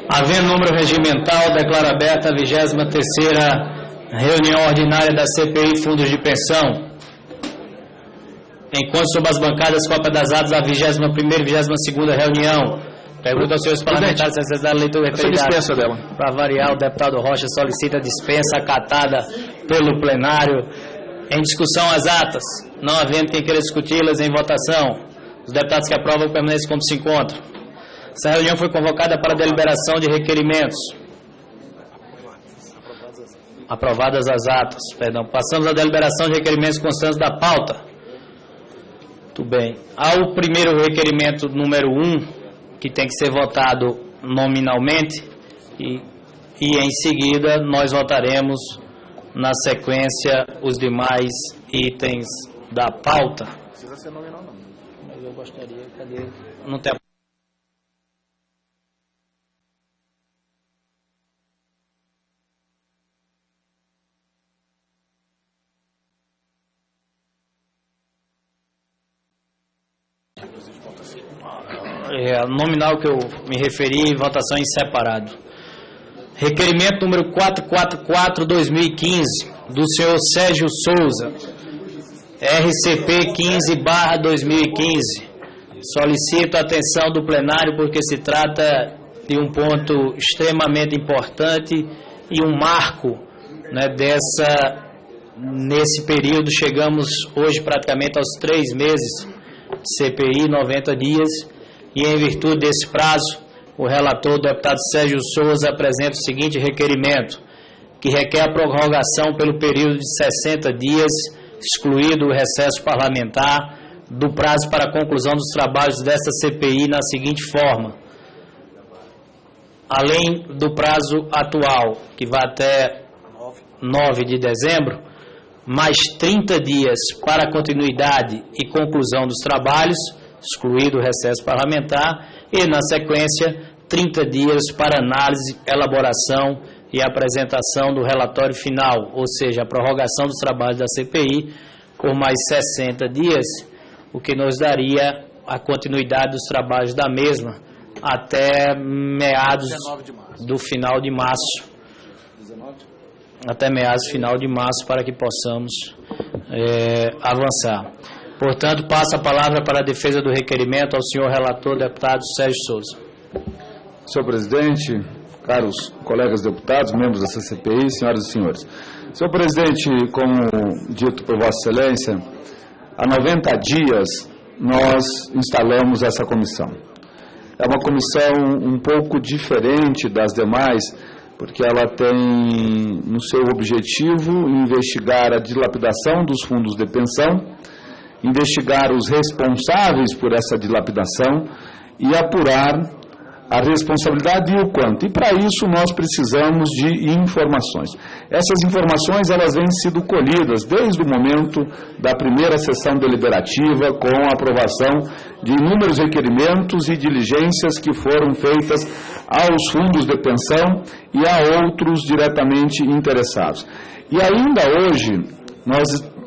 Havendo número regimental, declaro aberta a 23ª reunião ordinária da CPI Fundos de Pensão. Enquanto sob as bancadas, cópia das atas da 21ª e 22ª reunião. Pergunta aos senhores parlamentares se a necessidade da leitura referida dela. Para variar, o deputado Rocha solicita dispensa acatada pelo plenário. Em discussão as atas, não havendo quem queira discuti-las em votação. Os deputados que aprovam permanecem como se encontram. Essa reunião foi convocada para deliberação de requerimentos. Aprovadas as atas. Passamos à deliberação de requerimentos constantes da pauta. Muito bem. Ao primeiro requerimento número 1, que tem que ser votado nominalmente, e em seguida nós votaremos na sequência os demais itens da pauta. Não precisa ser nominal, não. Mas eu gostaria, cadê? Não tem. Nominal que eu me referi, votação em separado. Requerimento número 444/2015, do senhor Sérgio Souza, RCP 15/2015. Solicito a atenção do plenário porque se trata de um ponto extremamente importante e um marco, né, nesse período. Chegamos hoje praticamente aos 3 meses de CPI, 90 dias, e em virtude desse prazo, o relator, o deputado Sérgio Souza, apresenta o seguinte requerimento, que requer a prorrogação pelo período de 60 dias, excluído o recesso parlamentar, do prazo para a conclusão dos trabalhos desta CPI na seguinte forma: além do prazo atual, que vai até 9 de dezembro, mais 30 dias para a continuidade e conclusão dos trabalhos, excluído o recesso parlamentar, e, na sequência, 30 dias para análise, elaboração e apresentação do relatório final, ou seja, a prorrogação dos trabalhos da CPI por mais 60 dias, o que nos daria a continuidade dos trabalhos da mesma até meados do final de março. Até meados final de março, para que possamos avançar. Portanto, passo a palavra para a defesa do requerimento ao senhor relator, deputado Sérgio Souza. Senhor presidente, caros colegas deputados, membros da CPI, senhoras e senhores. Senhor presidente, como dito por Vossa Excelência, há 90 dias nós instalamos essa comissão. É uma comissão um pouco diferente das demais, porque ela tem no seu objetivo investigar a dilapidação dos fundos de pensão, investigar os responsáveis por essa dilapidação e apurar a responsabilidade e o quanto. E para isso nós precisamos de informações. Essas informações elas vêm sido colhidas desde o momento da primeira sessão deliberativa, com a aprovação de inúmeros requerimentos e diligências que foram feitas aos fundos de pensão e a outros diretamente interessados. E ainda hoje nós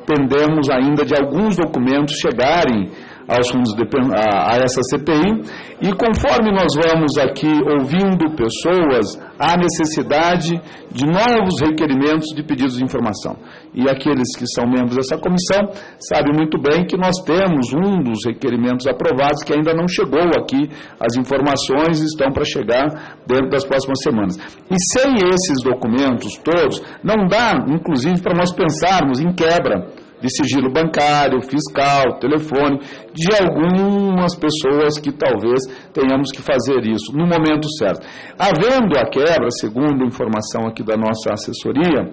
dependemos ainda de alguns documentos chegarem aos fundos a essa CPI, e conforme nós vamos aqui ouvindo pessoas, há necessidade de novos requerimentos de pedidos de informação. E aqueles que são membros dessa comissão sabem muito bem que nós temos um dos requerimentos aprovados que ainda não chegou aqui, as informações estão para chegar dentro das próximas semanas. E sem esses documentos todos, não dá, inclusive, para nós pensarmos em quebra de sigilo bancário, fiscal, telefone, de algumas pessoas que talvez tenhamos que fazer isso no momento certo. Havendo a quebra, segundo a informação aqui da nossa assessoria,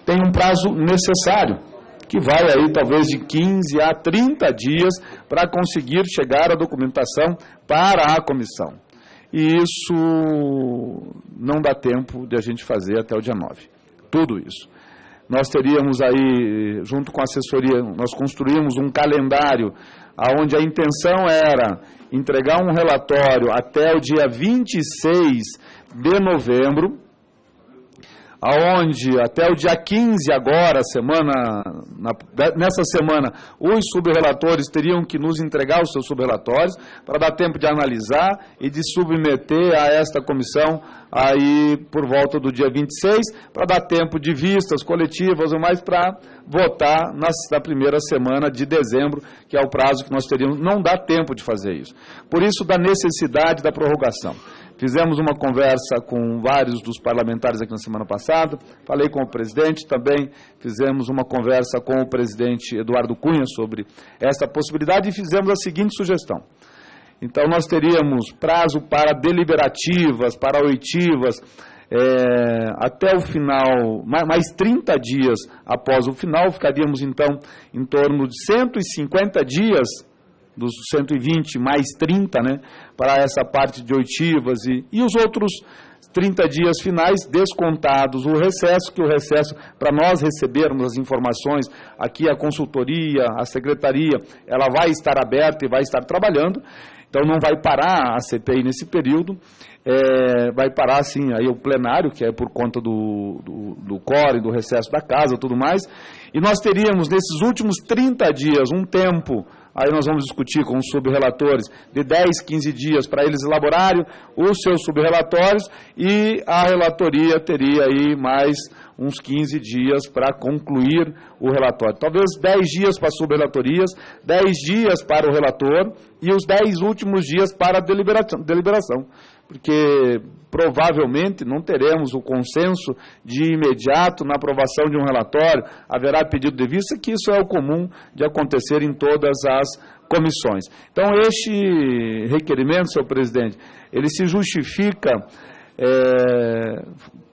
tem um prazo necessário, que vai aí talvez de 15 a 30 dias para conseguir chegar a documentação para a comissão. E isso não dá tempo de a gente fazer até o dia 9. Tudo isso. Nós teríamos aí, junto com a assessoria, nós construímos um calendário onde a intenção era entregar um relatório até o dia 26 de novembro, aonde até o dia 15 agora, nessa semana, os subrelatores teriam que nos entregar os seus subrelatórios para dar tempo de analisar e de submeter a esta comissão aí por volta do dia 26, para dar tempo de vistas coletivas ou mais para votar na primeira semana de dezembro, que é o prazo que nós teríamos. Não dá tempo de fazer isso. Por isso, da necessidade da prorrogação. Fizemos uma conversa com vários dos parlamentares aqui na semana passada, falei com o presidente, também fizemos uma conversa com o presidente Eduardo Cunha sobre essa possibilidade e fizemos a seguinte sugestão. Então, nós teríamos prazo para deliberativas, para oitivas, até o final, mais 30 dias após o final, ficaríamos então em torno de 150 dias, dos 120 mais 30, né, para essa parte de oitivas e os outros 30 dias finais descontados o recesso, que o recesso, para nós recebermos as informações, aqui a consultoria, a secretaria, ela vai estar aberta e vai estar trabalhando, então não vai parar a CPI nesse período, vai parar sim aí o plenário, que é por conta do core, do recesso da casa e tudo mais, e nós teríamos nesses últimos 30 dias um tempo. Aí nós vamos discutir com os subrelatores de 10, 15 dias para eles elaborarem os seus subrelatórios e a relatoria teria aí mais uns 15 dias para concluir o relatório. Talvez 10 dias para as subrelatorias, 10 dias para o relator e os 10 últimos dias para a deliberação. Porque provavelmente não teremos o consenso de imediato na aprovação de um relatório, haverá pedido de vista, que isso é o comum de acontecer em todas as comissões. Então, este requerimento, senhor presidente, ele se justifica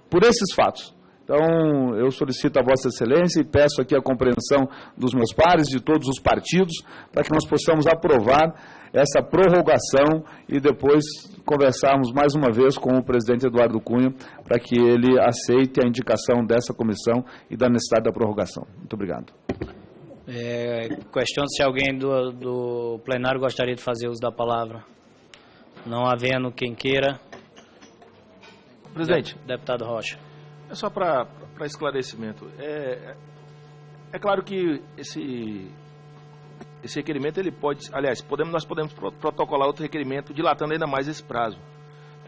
por esses fatos. Então, eu solicito a Vossa Excelência e peço aqui a compreensão dos meus pares, de todos os partidos, para que nós possamos aprovar essa prorrogação e depois conversarmos mais uma vez com o presidente Eduardo Cunha para que ele aceite a indicação dessa comissão e da necessidade da prorrogação. Muito obrigado. Questiono se alguém do plenário gostaria de fazer uso da palavra. Não havendo quem queira. Presidente. Deputado Rocha. É só para esclarecimento. É claro que esse requerimento, ele pode, aliás, nós podemos protocolar outro requerimento, dilatando ainda mais esse prazo.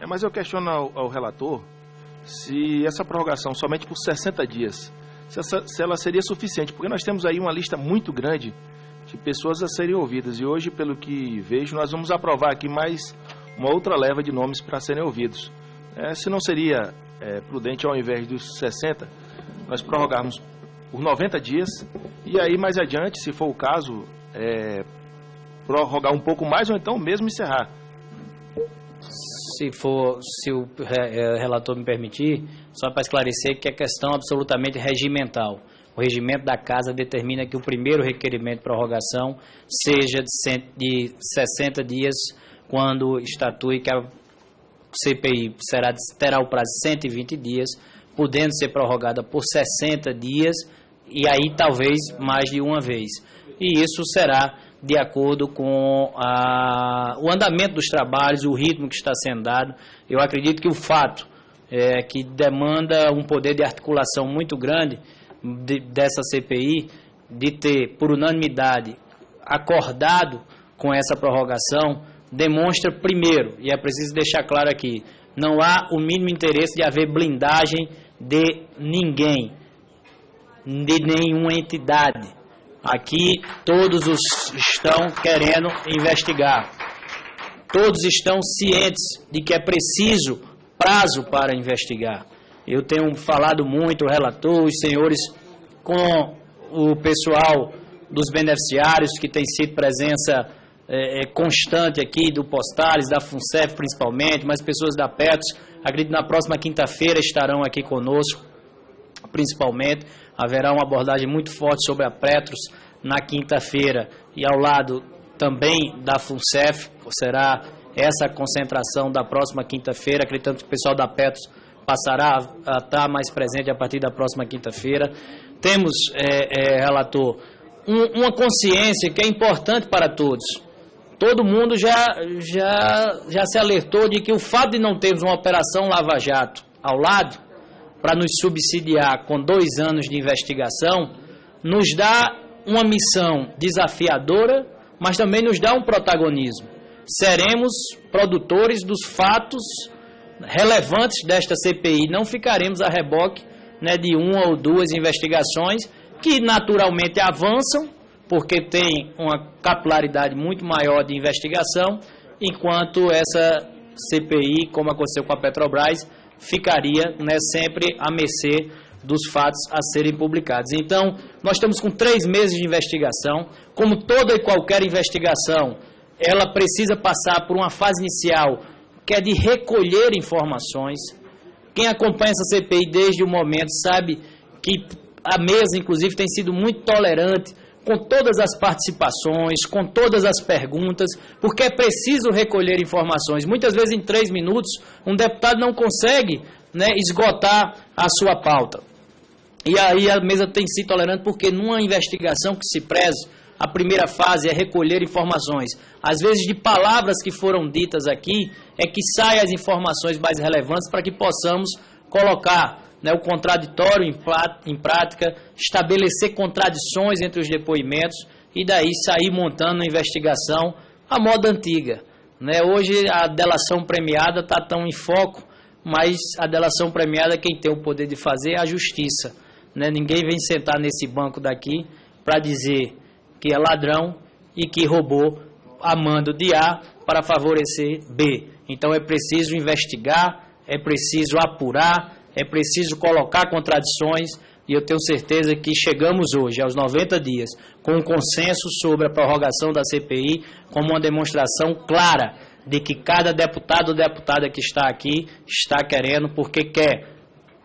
Mas eu questiono ao relator se essa prorrogação somente por 60 dias, se ela seria suficiente, porque nós temos aí uma lista muito grande de pessoas a serem ouvidas, e hoje, pelo que vejo, nós vamos aprovar aqui mais uma outra leva de nomes para serem ouvidos. Se não seria prudente, ao invés dos 60, nós prorrogarmos por 90 dias, e aí mais adiante, se for o caso, prorrogar um pouco mais ou então mesmo encerrar. Se o relator me permitir, só para esclarecer que é questão absolutamente regimental. O regimento da Casa determina que o primeiro requerimento de prorrogação seja de 60 dias, quando estatui que a CPI terá o prazo de 120 dias, podendo ser prorrogada por 60 dias e aí talvez mais de uma vez. E isso será de acordo com o andamento dos trabalhos, o ritmo que está sendo dado. Eu acredito que o fato que demanda um poder de articulação muito grande dessa CPI, de ter, por unanimidade, acordado com essa prorrogação, demonstra, primeiro, e é preciso deixar claro aqui, não há o mínimo interesse de haver blindagem de ninguém, de nenhuma entidade. Aqui todos estão querendo investigar. Todos estão cientes de que é preciso prazo para investigar. Eu tenho falado muito, o relator, os senhores, com o pessoal dos beneficiários, que tem sido presença constante aqui, do Postales, da FUNCEF principalmente, mas pessoas da Petros, acredito que na próxima quinta-feira estarão aqui conosco, principalmente. Haverá uma abordagem muito forte sobre a Petros na quinta-feira, e ao lado também da FUNCEF, será essa concentração da próxima quinta-feira. Acreditamos que o pessoal da Petros passará a estar mais presente a partir da próxima quinta-feira. Temos, relator, uma consciência que é importante para todos. Todo mundo já se alertou de que o fato de não termos uma operação Lava Jato ao lado, para nos subsidiar com 2 anos de investigação, nos dá uma missão desafiadora, mas também nos dá um protagonismo. Seremos produtores dos fatos relevantes desta CPI, não ficaremos a reboque, né, de 1 ou 2 investigações que naturalmente avançam, porque tem uma capilaridade muito maior de investigação, enquanto essa CPI, como aconteceu com a Petrobras, ficaria, né, sempre à mercê dos fatos a serem publicados. Então, nós estamos com 3 meses de investigação. Como toda e qualquer investigação, ela precisa passar por uma fase inicial, que é de recolher informações. Quem acompanha essa CPI desde o momento sabe que a mesa, inclusive, tem sido muito tolerante com todas as participações, com todas as perguntas, porque é preciso recolher informações. Muitas vezes, em 3 minutos, um deputado não consegue, né, esgotar a sua pauta. E aí a mesa tem sido tolerante porque numa investigação que se preze, a primeira fase é recolher informações. Às vezes, de palavras que foram ditas aqui, é que saem as informações mais relevantes para que possamos colocar, né, o contraditório em prática, estabelecer contradições entre os depoimentos e daí sair montando uma investigação à moda antiga. Né? Hoje a delação premiada está tão em foco, mas a delação premiada quem tem o poder de fazer é a justiça. Né? Ninguém vem sentar nesse banco daqui para dizer que é ladrão e que roubou a mando de A para favorecer B. Então é preciso investigar, é preciso apurar, é preciso colocar contradições e eu tenho certeza que chegamos hoje, aos 90 dias, com um consenso sobre a prorrogação da CPI, como uma demonstração clara de que cada deputado ou deputada que está aqui está querendo porque quer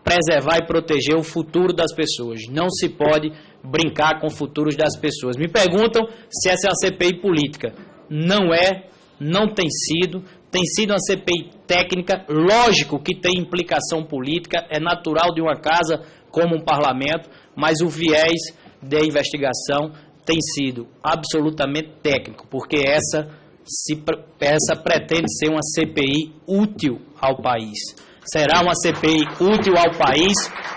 preservar e proteger o futuro das pessoas. Não se pode brincar com o futuro das pessoas. Me perguntam se essa é uma CPI política. Não é, não tem sido uma CPI técnica, lógico que tem implicação política, é natural de uma casa como um parlamento, mas o viés da investigação tem sido absolutamente técnico, porque essa pretende ser uma CPI útil ao país. Será uma CPI útil ao país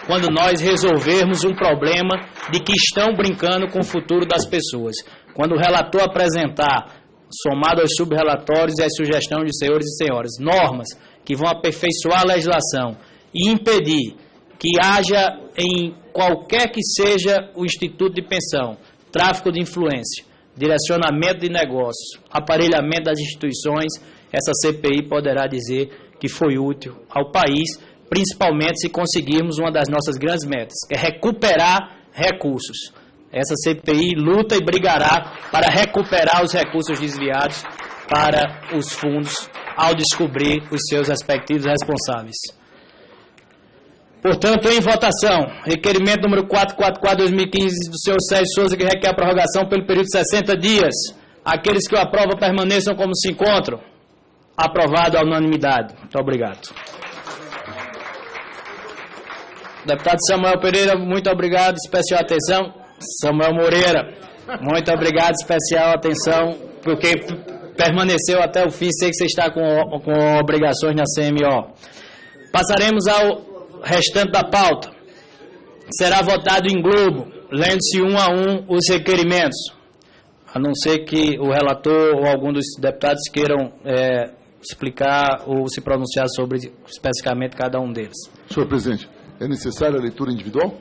quando nós resolvermos um problema de que estão brincando com o futuro das pessoas. Quando o relator apresentar, somado aos subrelatórios e às sugestões de senhores e senhoras, normas que vão aperfeiçoar a legislação e impedir que haja em qualquer que seja o instituto de pensão, tráfico de influência, direcionamento de negócios, aparelhamento das instituições, essa CPI poderá dizer que foi útil ao país, principalmente se conseguirmos uma das nossas grandes metas, que é recuperar recursos. Essa CPI luta e brigará para recuperar os recursos desviados para os fundos ao descobrir os seus respectivos responsáveis. Portanto, em votação, requerimento número 444/2015 do senhor Sérgio Souza, que requer a prorrogação pelo período de 60 dias. Aqueles que o aprovam permaneçam como se encontram. Aprovado à unanimidade. Muito obrigado. Deputado Samuel Pereira, muito obrigado, especial atenção. Samuel Moreira, muito obrigado, especial atenção, porque permaneceu até o fim, sei que você está com obrigações na CMO. Passaremos ao restante da pauta. Será votado em globo, lendo-se 1 a 1 os requerimentos, a não ser que o relator ou algum dos deputados queiram explicar ou se pronunciar sobre especificamente cada um deles. Senhor presidente, é necessária a leitura individual?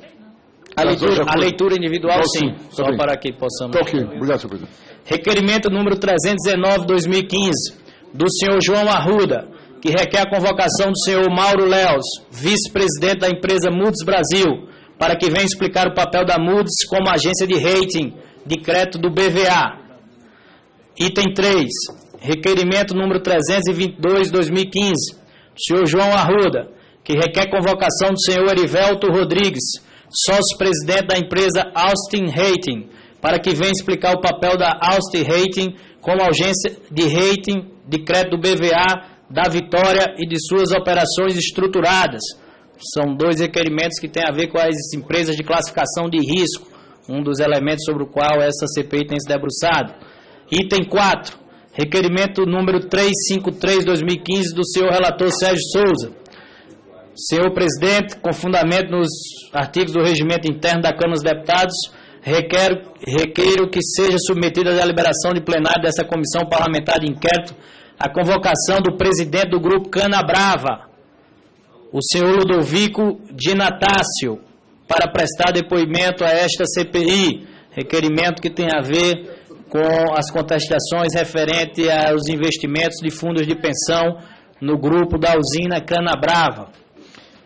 A leitura individual, então, sim, só bem. para que possamos... Tá ok, obrigado, senhor presidente. Requerimento número 319/2015, do senhor João Arruda, que requer a convocação do senhor Mauro Leos, vice-presidente da empresa Moody's Brasil, para que venha explicar o papel da Moody's como agência de rating de crédito do BVA. Item 3, requerimento número 322/2015, do senhor João Arruda, que requer convocação do senhor Erivelto Rodrigues, sócio-presidente da empresa Austin Rating, para que venha explicar o papel da Austin Rating como agência de rating de crédito do BVA da Vitória e de suas operações estruturadas. São 2 requerimentos que têm a ver com as empresas de classificação de risco, um dos elementos sobre o qual essa CPI tem se debruçado. Item 4, requerimento número 353/2015 do senhor relator Sérgio Souza. Senhor presidente, com fundamento nos artigos do regimento interno da Câmara dos Deputados, requeiro que seja submetida à deliberação de plenário dessa comissão parlamentar de inquérito a convocação do presidente do grupo Canabrava, o senhor Ludovico de Natácio, para prestar depoimento a esta CPI, requerimento que tem a ver com as contestações referentes aos investimentos de fundos de pensão no grupo da usina Canabrava.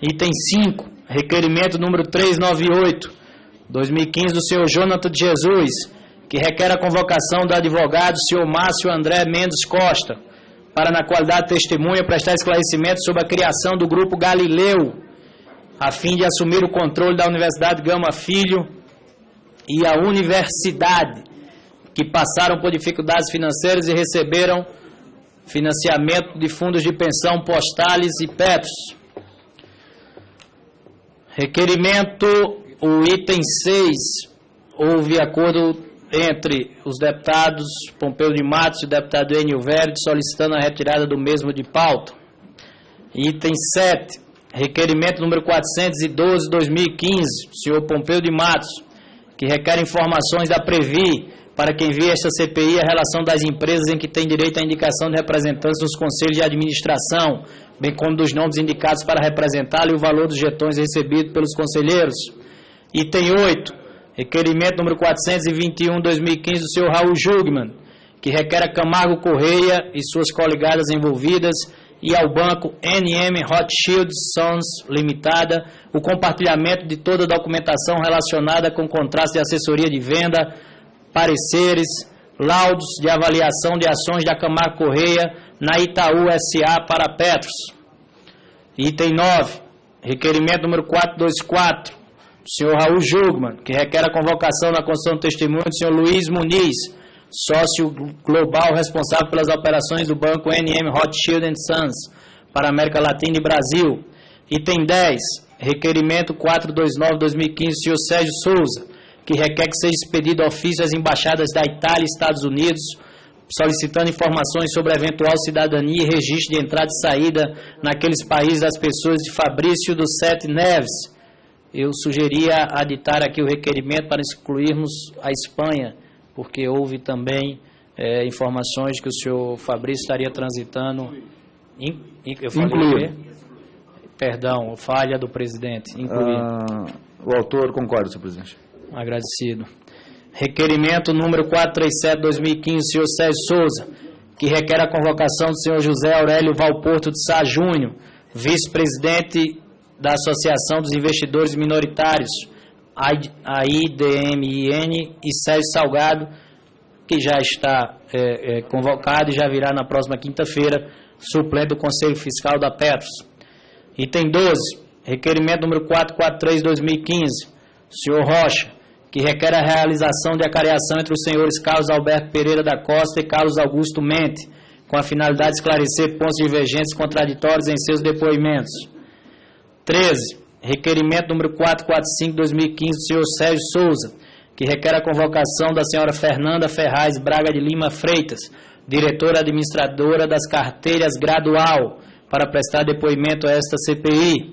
Item 5, requerimento número 398, 2015, do senhor Jonathan de Jesus, que requer a convocação do advogado senhor Márcio André Mendes Costa, para, na qualidade de testemunha, prestar esclarecimento sobre a criação do grupo Galileu, a fim de assumir o controle da Universidade Gama Filho e a universidade, que passaram por dificuldades financeiras e receberam financiamento de fundos de pensão Postales e Petros. Requerimento, o item 6, houve acordo entre os deputados Pompeu de Matos e o deputado Enio Verde, solicitando a retirada do mesmo de pauta. Item 7, requerimento número 412, 2015, senhor Pompeu de Matos, que requer informações da Previ, para que envie esta CPI a relação das empresas em que tem direito à indicação de representantes nos conselhos de administração, bem como dos nomes indicados para representá-lo e o valor dos jetões recebidos pelos conselheiros. Item 8, requerimento número 421, 2015, do senhor Raul Jugman, que requer a Camargo Correia e suas coligadas envolvidas e ao banco NM Rothschild Sons Limitada o compartilhamento de toda a documentação relacionada com contratos de assessoria de venda, pareceres, laudos de avaliação de ações da Camargo Correia na Itaú S.A. para Petros. Item 9, requerimento número 424, do senhor Raul Jugman, que requer a convocação na construção do testemunho do senhor Luiz Muniz, sócio global responsável pelas operações do banco NM Rothschild Sons para América Latina e Brasil. Item 10, requerimento 429-2015, do senhor Sérgio Souza, que requer que seja expedido ofício às embaixadas da Itália e Estados Unidos, solicitando informações sobre a eventual cidadania e registro de entrada e saída naqueles países das pessoas de Fabrício do Sete Neves. Eu sugeria aditar aqui o requerimento para excluirmos a Espanha, porque houve também informações de que o senhor Fabrício estaria transitando... Eu falei perdão, falha do presidente. O autor concorda, senhor presidente. Agradecido. Requerimento número 437-2015, senhor Sérgio Souza, que requer a convocação do senhor José Aurélio Valporto de Sá Júnior, vice-presidente da Associação dos Investidores Minoritários, a IDMIN, e Sérgio Salgado, que já está convocado e já virá na próxima quinta-feira, suplente do Conselho Fiscal da Petros. Item 12, requerimento número 443-2015, senhor Rocha, que requer a realização de acareação entre os senhores Carlos Alberto Pereira da Costa e Carlos Augusto Mente, com a finalidade de esclarecer pontos divergentes e contraditórios em seus depoimentos. 13, requerimento número 445-2015, do senhor Sérgio Souza, que requer a convocação da senhora Fernanda Ferraz Braga de Lima Freitas, diretora administradora das carteiras Gradual, para prestar depoimento a esta CPI.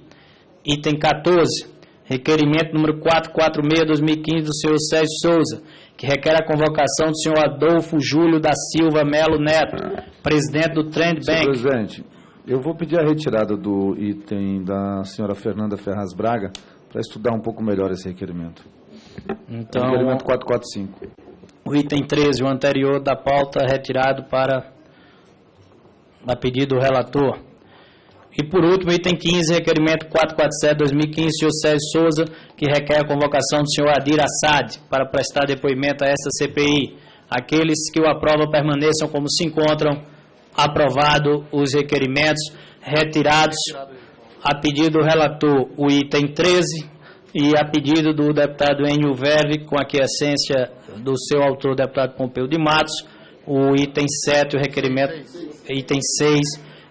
Item 14, requerimento número 446-2015, do senhor Sérgio Souza, que requer a convocação do senhor Adolfo Júlio da Silva Melo Neto, presidente do Trend Bank. Senhor presidente, eu vou pedir a retirada do item da senhora Fernanda Ferraz Braga para estudar um pouco melhor esse requerimento. Então, requerimento 445. O item 13, o anterior da pauta, retirado a pedido do relator. E, por último, item 15, requerimento 447-2015, senhor Sérgio Souza, que requer a convocação do senhor Adir Assad para prestar depoimento a esta CPI. Aqueles que o aprovam permaneçam como se encontram. Aprovado os requerimentos retirados a pedido do relator o item 13 e a pedido do deputado Enio Verde, com a aquiescência do seu autor, deputado Pompeu de Matos, o item 7, o requerimento, item 6,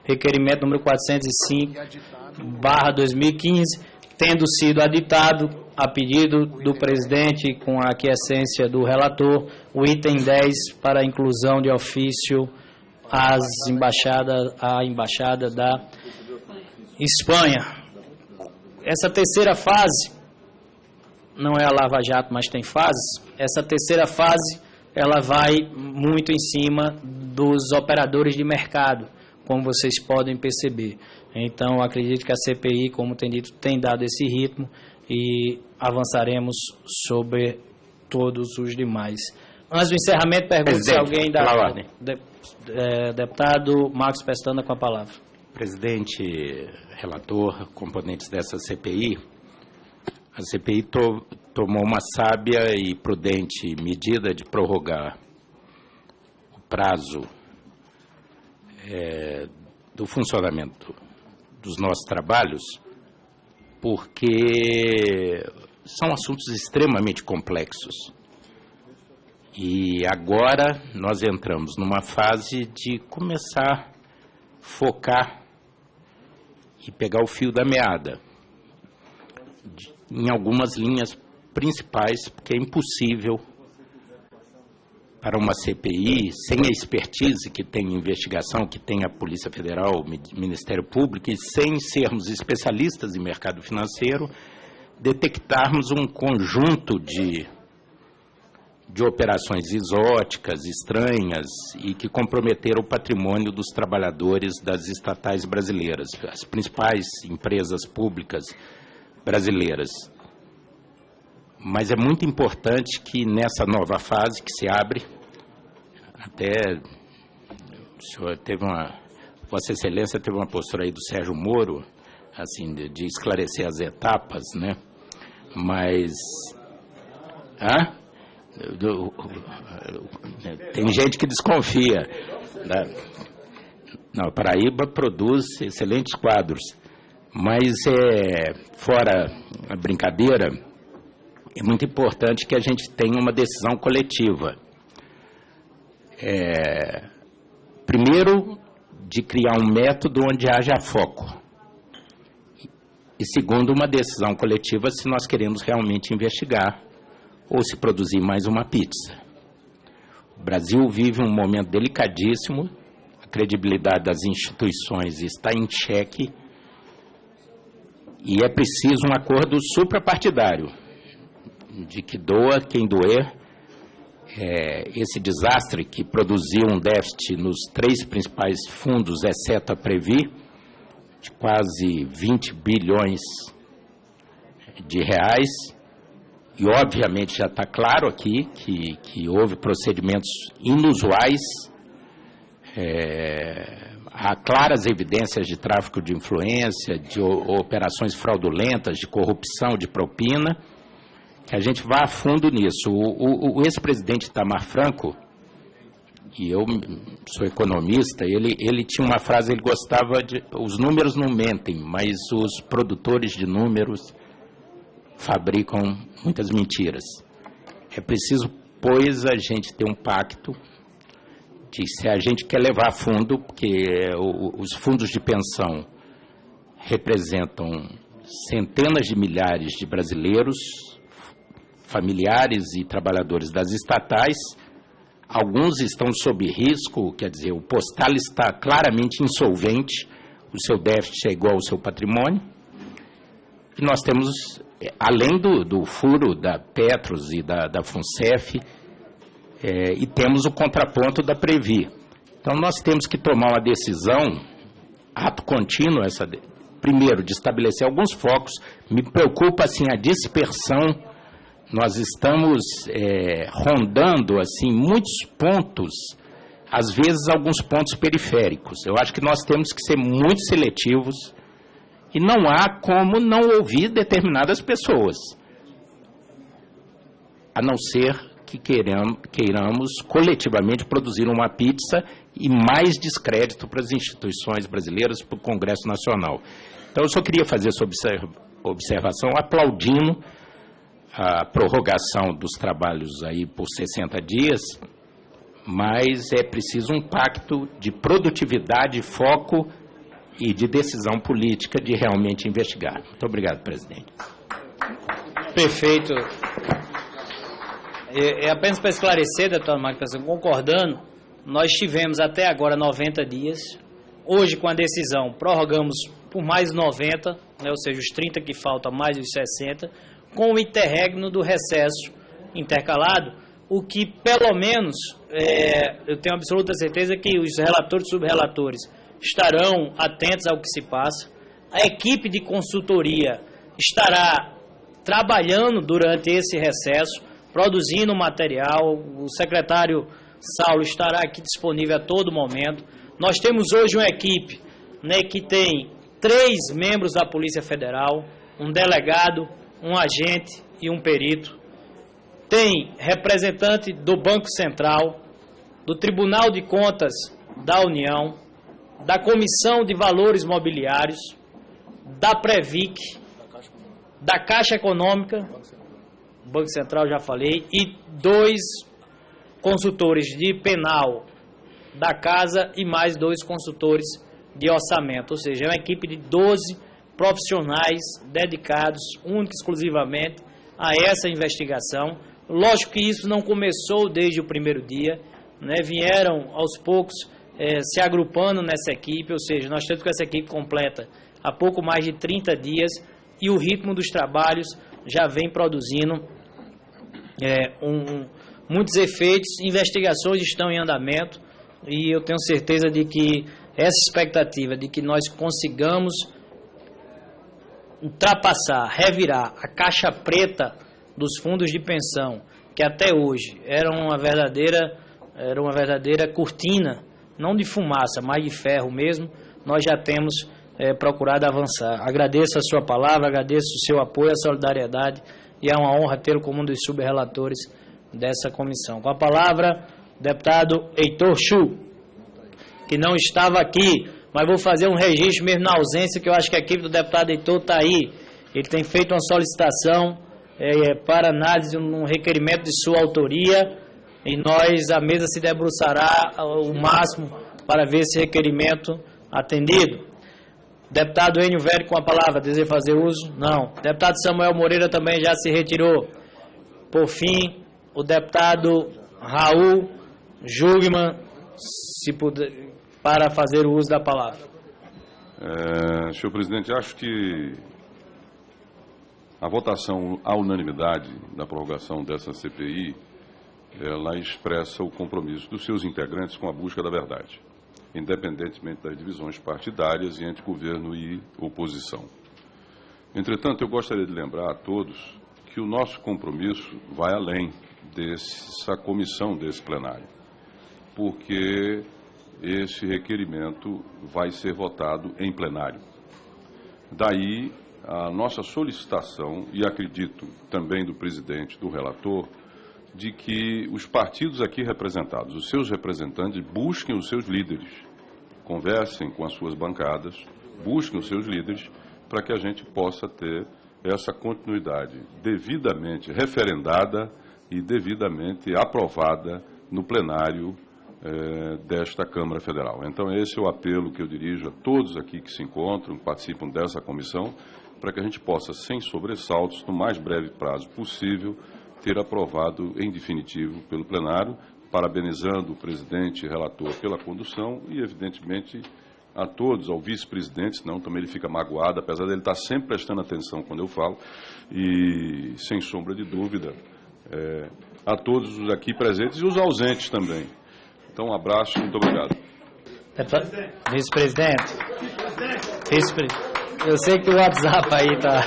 requerimento número 405/2015, tendo sido aditado, a pedido do presidente, com a aquiescência do relator, o item 10 para a inclusão de ofício à embaixada da Espanha. essa terceira fase, não é a Lava Jato, mas tem fases, essa terceira fase, ela vai muito em cima dos operadores de mercado, como vocês podem perceber. Então, acredito que a CPI, como tem dito, tem dado esse ritmo e avançaremos sobre todos os demais. Antes do encerramento, pergunto se alguém da ordem. Deputado Marcos Pestana com a palavra. Presidente, relator, componentes dessa CPI, a CPI tomou uma sábia e prudente medida de prorrogar o prazo do funcionamento dos nossos trabalhos, porque são assuntos extremamente complexos. E agora nós entramos numa fase de começar a focar e pegar o fio da meada em algumas linhas principais, porque é impossível para uma CPI, sem a expertise que tem em investigação, que tem a Polícia Federal, o Ministério Público, e sem sermos especialistas em mercado financeiro, detectarmos um conjunto de operações exóticas, estranhas e que comprometeram o patrimônio dos trabalhadores das estatais brasileiras, as principais empresas públicas brasileiras. Mas é muito importante que nessa nova fase que se abre, até o senhor Vossa Excelência teve uma postura aí do Sérgio Moro, assim, de esclarecer as etapas, né? Mas tem gente que desconfia, né? Não, a Paraíba produz excelentes quadros, mas fora a brincadeira, é muito importante que a gente tenha uma decisão coletiva. Primeiro, de criar um método onde haja foco. E segundo, uma decisão coletiva se nós queremos realmente investigar ou se produzir mais uma pizza. O Brasil vive um momento delicadíssimo, a credibilidade das instituições está em xeque e é preciso um acordo suprapartidário, de que doa quem doer. Esse desastre que produziu um déficit nos 3 principais fundos, exceto a Previ, de quase 20 bilhões de reais, e obviamente já está claro aqui que houve procedimentos inusuais, há claras evidências de tráfico de influência, de operações fraudulentas, de corrupção, de propina, que a gente vá a fundo nisso. O ex-presidente Itamar Franco, e eu sou economista, ele tinha uma frase, ele gostava de: os números não mentem, mas os produtores de números fabricam muitas mentiras. É preciso, pois, a gente ter um pacto de, se a gente quer levar a fundo, porque os fundos de pensão representam centenas de milhares de brasileiros, familiares e trabalhadores das estatais. Alguns estão sob risco, quer dizer, o postal está claramente insolvente, o seu déficit é igual ao seu patrimônio. E nós temos, além do furo da Petros e da FUNCEF, e temos o contraponto da Previ. Então nós temos que tomar uma decisão, ato contínuo, primeiro, de estabelecer alguns focos. Me preocupa, assim, a dispersão. Nós estamos rondando, assim, muitos pontos, às vezes alguns pontos periféricos. Eu acho que nós temos que ser muito seletivos e não há como não ouvir determinadas pessoas, a não ser que queiramos coletivamente produzir uma pizza e mais descrédito para as instituições brasileiras, para o Congresso Nacional. Então, eu só queria fazer essa observação, aplaudindo a prorrogação dos trabalhos aí por 60 dias, mas é preciso um pacto de produtividade, foco e de decisão política de realmente investigar. Muito obrigado, presidente. Perfeito. Apenas para esclarecer, deputado Marcos, concordando, nós tivemos até agora 90 dias. Hoje, com a decisão, prorrogamos por mais 90, né, ou seja, os 30 que faltam mais os 60, com o interregno do recesso intercalado, o que pelo menos eu tenho absoluta certeza que os relatores e subrelatores estarão atentos ao que se passa. A equipe de consultoria estará trabalhando durante esse recesso, produzindo material. O secretário Saulo estará aqui disponível a todo momento. Nós temos hoje uma equipe, né, que tem 3 membros da Polícia Federal, um delegado, um agente e um perito. Tem representante do Banco Central, do Tribunal de Contas da União, da Comissão de Valores Mobiliários, da Previc, da Caixa Econômica, Banco Central já falei, e 2 consultores de penal da Casa e mais 2 consultores de orçamento, ou seja, é uma equipe de 12 profissionais dedicados única e exclusivamente a essa investigação. Lógico que isso não começou desde o primeiro dia, né? Vieram aos poucos se agrupando nessa equipe, ou seja, nós temos com essa equipe completa há pouco mais de 30 dias e o ritmo dos trabalhos já vem produzindo muitos efeitos, investigações estão em andamento e eu tenho certeza de que essa expectativa de que nós consigamos ultrapassar, revirar a caixa preta dos fundos de pensão, que até hoje era uma verdadeira cortina, não de fumaça, mas de ferro mesmo, nós já temos procurado avançar. Agradeço a sua palavra, agradeço o seu apoio, a solidariedade, e é uma honra tê-lo como um dos subrelatores dessa comissão. Com a palavra, o deputado Heitor Chu, que não estava aqui, mas vou fazer um registro mesmo na ausência, que eu acho que a equipe do deputado Heitor está aí. Ele tem feito uma solicitação para análise, um requerimento de sua autoria, e a mesa se debruçará o máximo para ver esse requerimento atendido. Deputado Enio Velho com a palavra, deseja fazer uso? Não. Deputado Samuel Moreira também já se retirou. Por fim, o deputado Raul Jugman, se puder, para fazer o uso da palavra. Senhor presidente, acho que a votação à unanimidade da prorrogação dessa CPI, ela expressa o compromisso dos seus integrantes com a busca da verdade, independentemente das divisões partidárias e entre governo e oposição. Entretanto, eu gostaria de lembrar a todos que o nosso compromisso vai além dessa comissão, desse plenário, porque esse requerimento vai ser votado em plenário. Daí a nossa solicitação, e acredito também do presidente, do relator, de que os partidos aqui representados, os seus representantes, busquem os seus líderes, conversem com as suas bancadas, busquem os seus líderes, para que a gente possa ter essa continuidade devidamente referendada e devidamente aprovada no plenário desta Câmara Federal. Então, esse é o apelo que eu dirijo a todos aqui que se encontram, que participam dessa comissão, para que a gente possa, sem sobressaltos, no mais breve prazo possível, ter aprovado em definitivo pelo plenário, parabenizando o presidente e relator pela condução e, evidentemente, a todos, ao vice-presidente, senão também ele fica magoado, apesar dele estar sempre prestando atenção quando eu falo, e, sem sombra de dúvida, a todos os aqui presentes e os ausentes também. Então, um abraço, muito obrigado. Vice-presidente. Eu sei que o WhatsApp aí tá...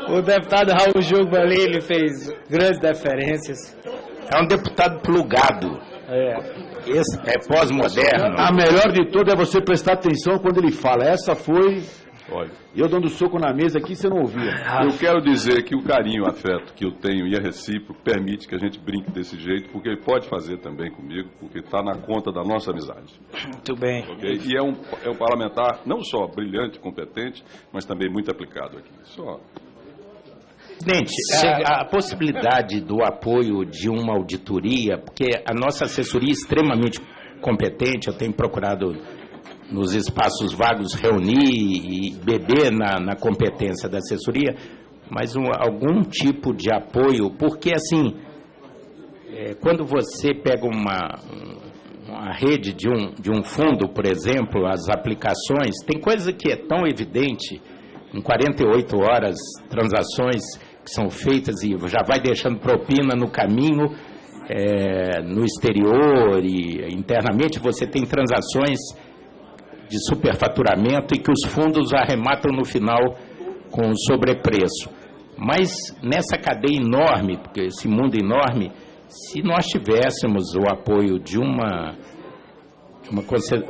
O deputado Raul Jugman ali, ele fez grandes deferências. É um deputado plugado. Esse é pós-moderno. A melhor de tudo é você prestar atenção quando ele fala. Essa foi... Olha, eu dando soco na mesa aqui, você não ouvia. eu quero dizer que o carinho, o afeto que eu tenho e é recíproco permite que a gente brinque desse jeito, porque ele pode fazer também comigo, porque está na conta da nossa amizade. Muito bem. Okay? E é um parlamentar não só brilhante, competente, mas também muito aplicado aqui. Presidente, a possibilidade do apoio de uma auditoria, porque a nossa assessoria é extremamente competente, eu tenho procurado nos espaços vagos reunir e beber na competência da assessoria, mas algum tipo de apoio, porque assim, quando você pega uma a rede de um fundo, por exemplo, as aplicações, tem coisa que é tão evidente, em 48 horas, transações que são feitas e já vai deixando propina no caminho, no exterior e internamente você tem transações de superfaturamento e que os fundos arrematam no final com sobrepreço. Mas nessa cadeia enorme, esse mundo enorme, se nós tivéssemos o apoio de uma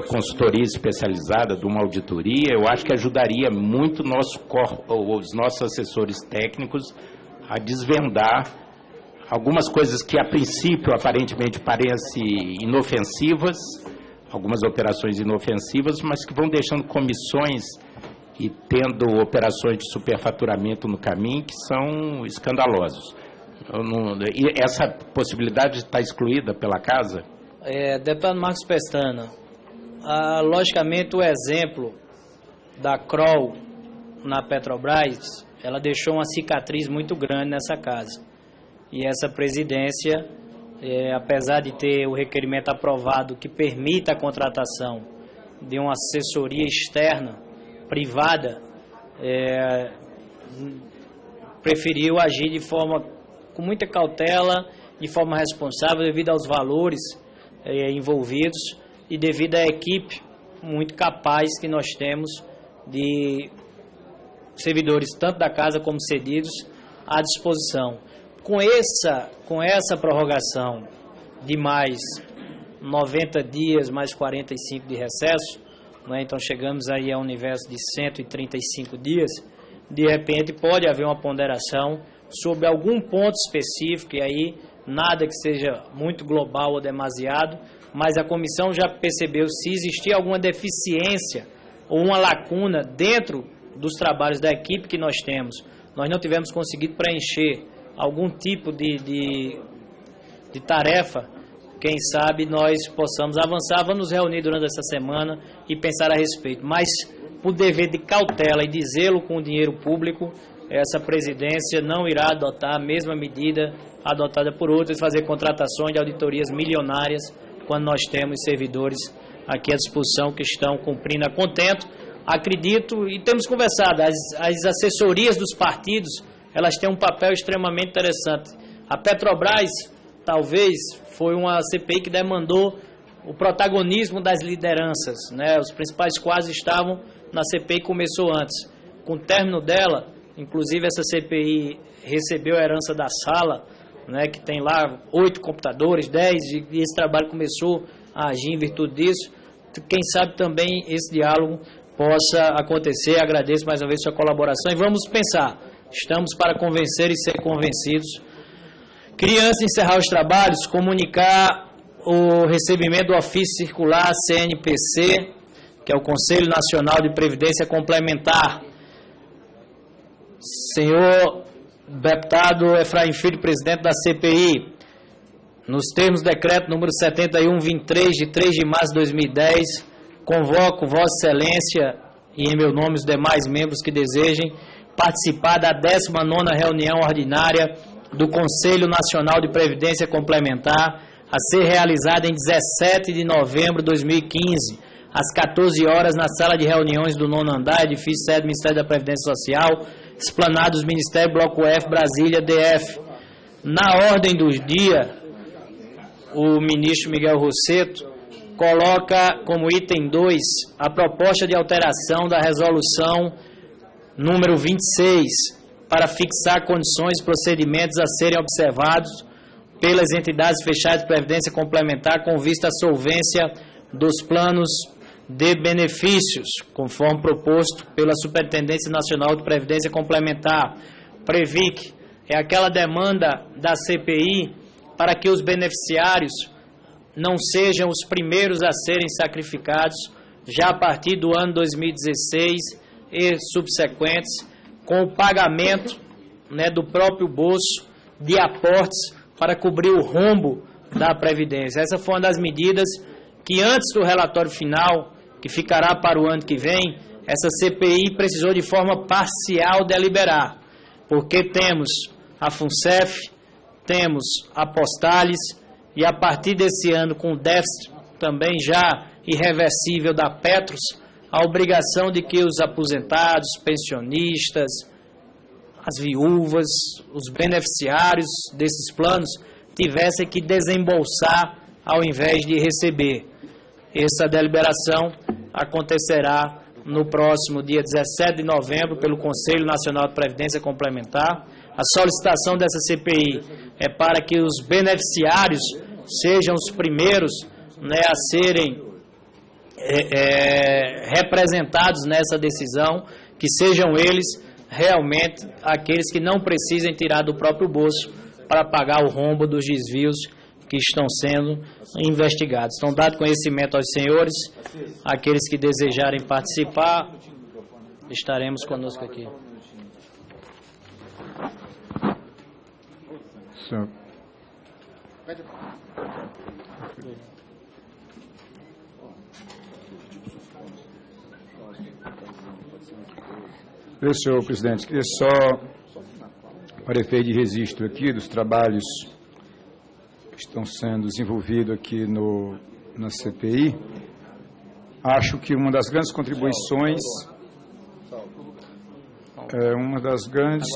consultoria especializada, de uma auditoria, eu acho que ajudaria muito os nossos assessores técnicos a desvendar algumas coisas que a princípio aparentemente parecem inofensivas, algumas operações inofensivas, mas que vão deixando comissões e tendo operações de superfaturamento no caminho que são escandalosos. E essa possibilidade está excluída pela Casa? Deputado Marcos Pestana, logicamente o exemplo da Kroll na Petrobras, ela deixou uma cicatriz muito grande nessa casa. E essa presidência, apesar de ter o requerimento aprovado que permita a contratação de uma assessoria externa, privada, preferiu agir de forma com muita cautela, de forma responsável, devido aos valores envolvidos e devido à equipe muito capaz que nós temos de servidores, tanto da casa como cedidos, à disposição. Com essa prorrogação de mais 90 dias, mais 45 de recesso, né, então chegamos aí a um universo de 135 dias, de repente pode haver uma ponderação sobre algum ponto específico, e aí nada que seja muito global ou demasiado, mas a comissão já percebeu se existia alguma deficiência ou uma lacuna dentro dos trabalhos da equipe que nós temos. Nós não tivemos conseguido preencher algum tipo de tarefa, quem sabe nós possamos avançar, vamos nos reunir durante essa semana e pensar a respeito. Mas, por dever de cautela e de zelo com o dinheiro público, essa presidência não irá adotar a mesma medida adotada por outras, fazer contratações de auditorias milionárias, quando nós temos servidores aqui à disposição que estão cumprindo a contento. Acredito, e temos conversado, as assessorias dos partidos, elas têm um papel extremamente interessante. A Petrobras, talvez, foi uma CPI que demandou o protagonismo das lideranças, né? Os principais quase estavam na CPI, começou antes. Com o término dela, inclusive essa CPI recebeu a herança da sala, né, que tem lá 8 computadores, 10, e esse trabalho começou a agir em virtude disso. Quem sabe também esse diálogo possa acontecer. Agradeço mais uma vez sua colaboração e vamos pensar. Estamos para convencer e ser convencidos. Queria, antes de encerrar os trabalhos, comunicar o recebimento do ofício circular CNPC, que é o Conselho Nacional de Previdência Complementar. Senhor deputado Efraim Filho, presidente da CPI, nos termos do decreto número 7123, de 3 de março de 2010, convoco Vossa Excelência e, em meu nome, os demais membros que desejem participar da 19ª reunião ordinária do Conselho Nacional de Previdência Complementar, a ser realizada em 17 de novembro de 2015, às 14 horas, na sala de reuniões do 9º andar, edifício sede do Ministério da Previdência Social, Esplanados Ministério, Bloco F, Brasília, DF. Na ordem do dia, o ministro Miguel Rosseto coloca como item 2 a proposta de alteração da resolução número 26, para fixar condições e procedimentos a serem observados pelas entidades fechadas de previdência complementar com vista à solvência dos planos de benefícios, conforme proposto pela Superintendência Nacional de Previdência Complementar, PREVIC. É aquela demanda da CPI para que os beneficiários não sejam os primeiros a serem sacrificados já a partir do ano 2016 e subsequentes, com o pagamento, né, do próprio bolso de aportes para cobrir o rombo da Previdência. Essa foi uma das medidas que, antes do relatório final, que ficará para o ano que vem, essa CPI precisou de forma parcial deliberar, porque temos a FUNCEF, temos a Postales, e a partir desse ano, com o déficit também já irreversível da Petros, a obrigação de que os aposentados, pensionistas, as viúvas, os beneficiários desses planos tivessem que desembolsar ao invés de receber. Essa deliberação acontecerá no próximo dia 17 de novembro pelo Conselho Nacional de Previdência Complementar. A solicitação dessa CPI é para que os beneficiários sejam os primeiros, né, a serem representados nessa decisão, que sejam eles realmente aqueles que não precisem tirar do próprio bolso para pagar o rombo dos desvios que estão sendo investigados. Então, dado conhecimento aos senhores, aqueles que desejarem participar, estaremos conosco aqui. Senhor. Senhor presidente, queria só, para efeito de registro aqui dos trabalhos que estão sendo desenvolvidos aqui na CPI, acho que uma das grandes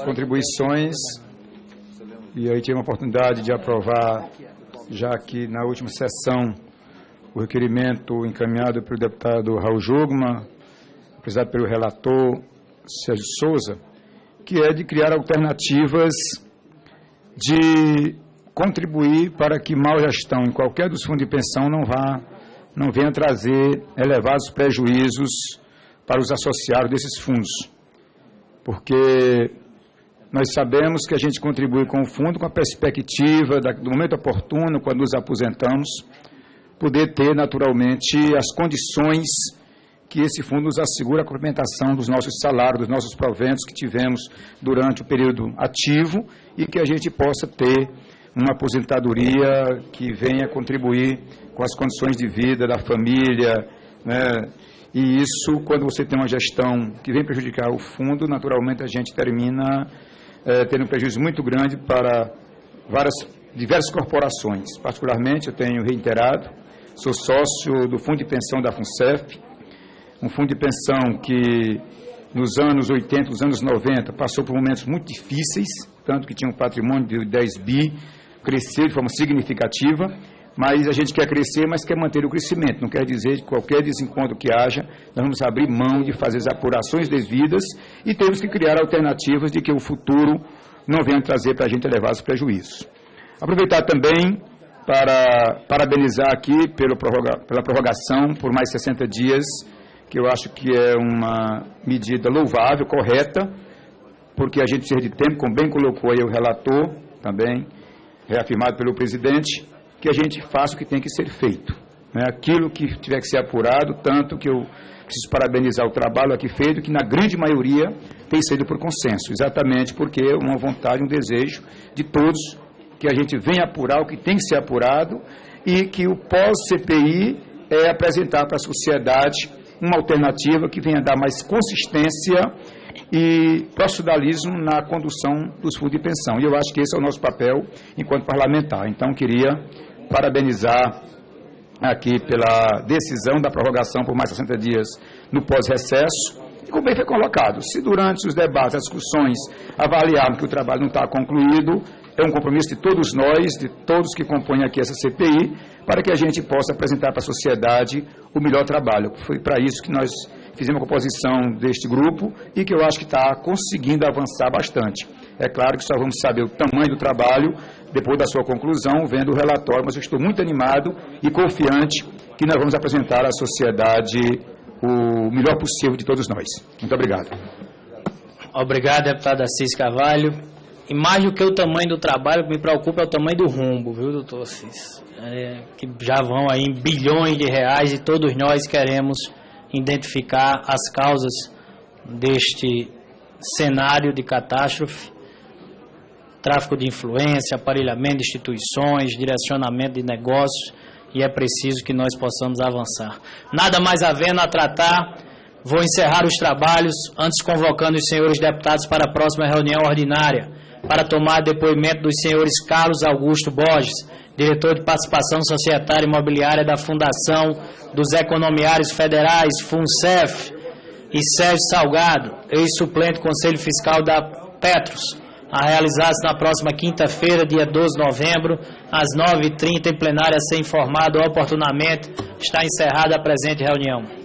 contribuições, e aí tive a oportunidade de aprovar, já que na última sessão, o requerimento encaminhado pelo deputado Raul Jugman, apresentado pelo relator Sérgio Souza, que é de criar alternativas de contribuir para que má gestão em qualquer dos fundos de pensão não venha trazer elevados prejuízos para os associados desses fundos. Porque nós sabemos que a gente contribui com o fundo com a perspectiva do momento oportuno, quando nos aposentamos, poder ter naturalmente as condições que esse fundo nos assegura a complementação dos nossos salários, dos nossos proventos que tivemos durante o período ativo e que a gente possa ter uma aposentadoria que venha contribuir com as condições de vida da família, né? E isso, quando você tem uma gestão que vem prejudicar o fundo, naturalmente a gente termina tendo um prejuízo muito grande para diversas corporações. Particularmente, eu tenho reiterado, sou sócio do Fundo de Pensão da FUNCEF, um fundo de pensão que nos anos 80, nos anos 90, passou por momentos muito difíceis, tanto que tinha um patrimônio de 10 bi, cresceu de forma significativa, mas a gente quer crescer, mas quer manter o crescimento. Não quer dizer que qualquer desencontro que haja, nós vamos abrir mão de fazer as apurações devidas e temos que criar alternativas de que o futuro não venha trazer para a gente elevados prejuízos. Aproveitar também para parabenizar aqui pela prorrogação por mais 60 dias, que eu acho que é uma medida louvável, correta, porque a gente precisa de tempo, como bem colocou aí o relator, também reafirmado pelo presidente, que a gente faça o que tem que ser feito, né? Aquilo que tiver que ser apurado, tanto que eu preciso parabenizar o trabalho aqui feito, que na grande maioria tem sido por consenso, exatamente porque é uma vontade, um desejo de todos, que a gente venha apurar o que tem que ser apurado e que o pós-CPI é apresentar para a sociedade uma alternativa que venha dar mais consistência e profissionalismo na condução dos fundos de pensão. E eu acho que esse é o nosso papel enquanto parlamentar. Então, queria parabenizar aqui pela decisão da prorrogação por mais 60 dias no pós-recesso. E como bem foi colocado, se durante os debates, as discussões, avaliarmos que o trabalho não está concluído, é um compromisso de todos nós, de todos que compõem aqui essa CPI, para que a gente possa apresentar para a sociedade o melhor trabalho. Foi para isso que nós fizemos a composição deste grupo e que eu acho que está conseguindo avançar bastante. É claro que só vamos saber o tamanho do trabalho depois da sua conclusão, vendo o relatório, mas eu estou muito animado e confiante que nós vamos apresentar à sociedade o melhor possível de todos nós. Muito obrigado. Obrigado, deputado Assis Carvalho. E mais do que o tamanho do trabalho, o que me preocupa é o tamanho do rombo, viu, doutor Assis? Que já vão aí em bilhões de reais e todos nós queremos identificar as causas deste cenário de catástrofe, tráfico de influência, aparelhamento de instituições, direcionamento de negócios, e é preciso que nós possamos avançar. Nada mais havendo a tratar, vou encerrar os trabalhos, antes convocando os senhores deputados para a próxima reunião ordinária. para tomar depoimento dos senhores Carlos Augusto Borges, diretor de Participação Societária Imobiliária da Fundação dos Economiários Federais, FUNCEF, e Sérgio Salgado, ex-suplente Conselho Fiscal da Petros, a realizar-se na próxima quinta-feira, dia 12 de novembro, às 9h30, em plenária, a ser informado oportunamente. Está encerrada a presente reunião.